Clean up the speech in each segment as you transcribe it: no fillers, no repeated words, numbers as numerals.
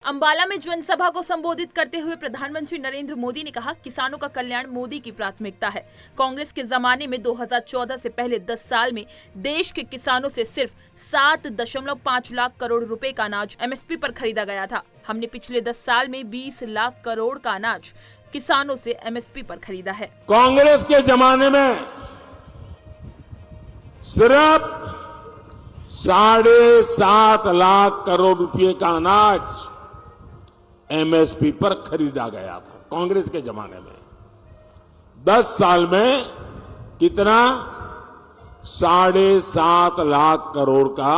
अंबाला में जनसभा को संबोधित करते हुए प्रधानमंत्री नरेंद्र मोदी ने कहा, किसानों का कल्याण मोदी की प्राथमिकता है। कांग्रेस के जमाने में 2014 से पहले 10 साल में देश के किसानों से सिर्फ 7.5 लाख करोड़ रुपए का अनाज एमएसपी पर खरीदा गया था। हमने पिछले 10 साल में 20 लाख करोड़ का अनाज किसानों से एमएसपी पर खरीदा है। कांग्रेस के जमाने में सिर्फ 7.5 लाख करोड़ रुपए का अनाज एमएसपी पर खरीदा गया था। कांग्रेस के जमाने में 10 साल में कितना 7.5 लाख करोड़ का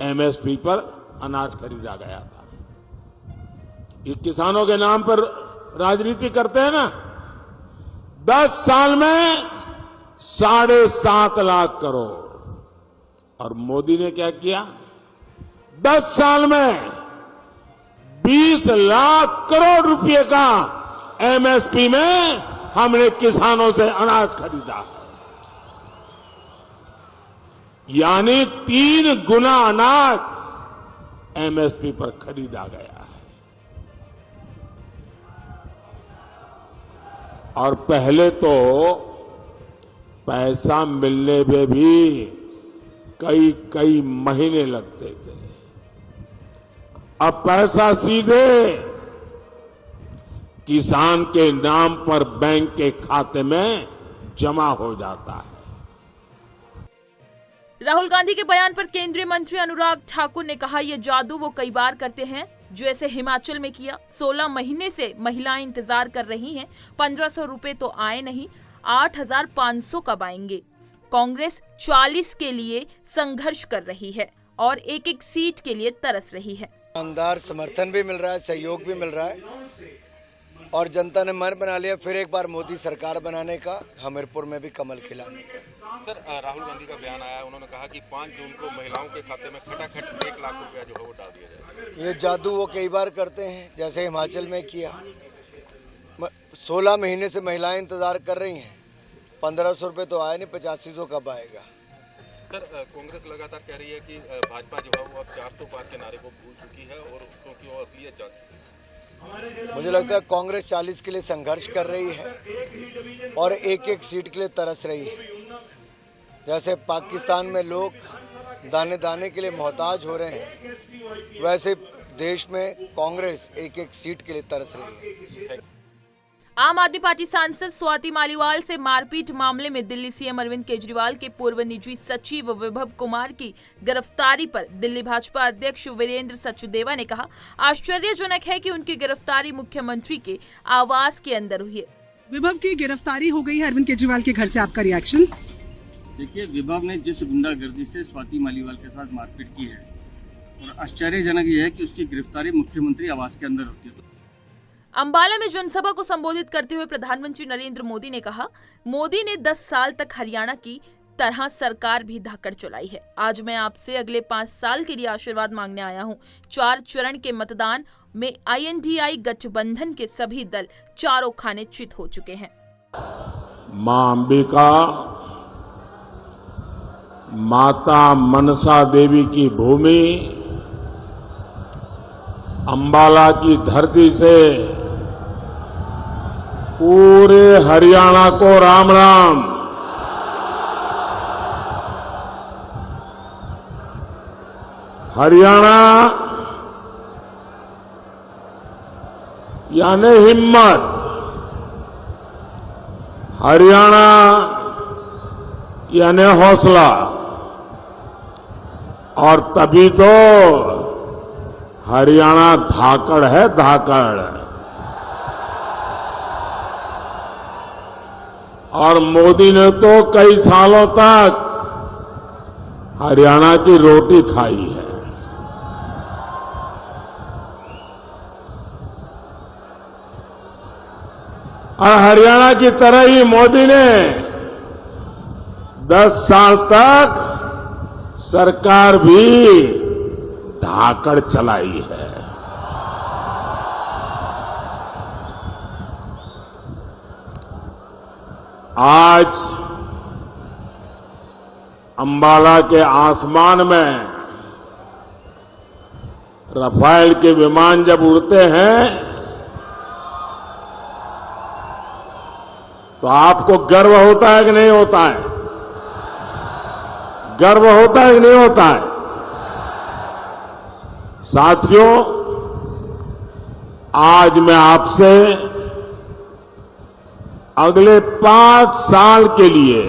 एमएसपी पर अनाज खरीदा गया था। ये किसानों के नाम पर राजनीति करते हैं ना। 10 साल में 7.5 लाख करोड़। और मोदी ने क्या किया? 10 साल में 20 लाख करोड़ रुपए का एमएसपी में हमने किसानों से अनाज खरीदा, यानी 3 गुना अनाज एमएसपी पर खरीदा गया है। और पहले तो पैसा मिलने में भी कई महीने लगते थे। अब पैसा सीधे किसान के नाम पर बैंक के खाते में जमा हो जाता है। राहुल गांधी के बयान पर केंद्रीय मंत्री अनुराग ठाकुर ने कहा, ये जादू वो कई बार करते हैं जो ऐसे हिमाचल में किया। 16 महीने से महिलाएं इंतजार कर रही हैं। 1500 रुपए तो आए नहीं, 8500 कब आएंगे। कांग्रेस 40 के लिए संघर्ष कर रही है और एक सीट के लिए तरस रही है। शानदार समर्थन भी मिल रहा है, सहयोग भी मिल रहा है और जनता ने मन बना लिया फिर एक बार मोदी सरकार बनाने का, हमीरपुर में भी कमल खिलाने का। सर, राहुल गांधी का बयान आया, उन्होंने कहा कि 5 जून को महिलाओं के खाते में खटाखट 1 लाख रुपया जो है वो डाल दिया जाएगा। ये जादू वो कई बार करते हैं, जैसे हिमाचल में किया। 16 महीने से महिलाएं इंतजार कर रही हैं। 1500 रुपये तो आया नहीं, 8500 कब आएगा। सर, कांग्रेस लगातार कह रही है कि भाजपा जो है वो अब 400 पार के नारे को भूल चुकी है और क्योंकि वो असलियत जान चुकी है। मुझे लगता है कांग्रेस 40 के लिए संघर्ष कर रही है और एक सीट के लिए तरस रही है। जैसे पाकिस्तान में लोग दाने दाने के लिए मोहताज हो रहे हैं, वैसे देश में कांग्रेस एक सीट के लिए तरस रही है। आम आदमी पार्टी सांसद स्वाति मालीवाल से मारपीट मामले में दिल्ली सीएम अरविंद केजरीवाल के पूर्व निजी सचिव विभव कुमार की गिरफ्तारी पर दिल्ली भाजपा अध्यक्ष वीरेंद्र सचदेवा ने कहा, आश्चर्यजनक है कि उनकी गिरफ्तारी मुख्यमंत्री के आवास के अंदर हुई है। विभव की गिरफ्तारी हो गई है अरविंद केजरीवाल के घर से, आपका रिएक्शन? देखिए, विभव ने जिस गुंडागर्दी से स्वाति मालीवाल के साथ मारपीट की है और आश्चर्यजनक यह है कि उसकी गिरफ्तारी मुख्यमंत्री आवास के अंदर होती है। अंबाला में जनसभा को संबोधित करते हुए प्रधानमंत्री नरेंद्र मोदी ने कहा, मोदी ने 10 साल तक हरियाणा की तरह सरकार भी धाकड़ चलाई है। आज मैं आपसे अगले 5 साल के लिए आशीर्वाद मांगने आया हूं। 4 चरण के मतदान में INDI गठबंधन के सभी दल चारों खाने चित हो चुके हैं। मां अंबिका, माता मनसा देवी की भूमि अंबाला की धरती से पूरे हरियाणा को राम राम। हरियाणा यानी हिम्मत, हरियाणा यानी हौसला, और तभी तो हरियाणा धाकड़ है, धाकड़। और मोदी ने तो कई सालों तक हरियाणा की रोटी खाई है। और हरियाणा की तरह ही मोदी ने 10 साल तक सरकार भी धाकड़ चलाई है। आज अंबाला के आसमान में राफेल के विमान जब उड़ते हैं तो आपको गर्व होता है कि नहीं होता है? गर्व होता है कि नहीं होता है? साथियों, आज मैं आपसे अगले 5 साल के लिए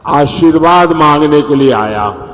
आशीर्वाद मांगने के लिए आया हूं।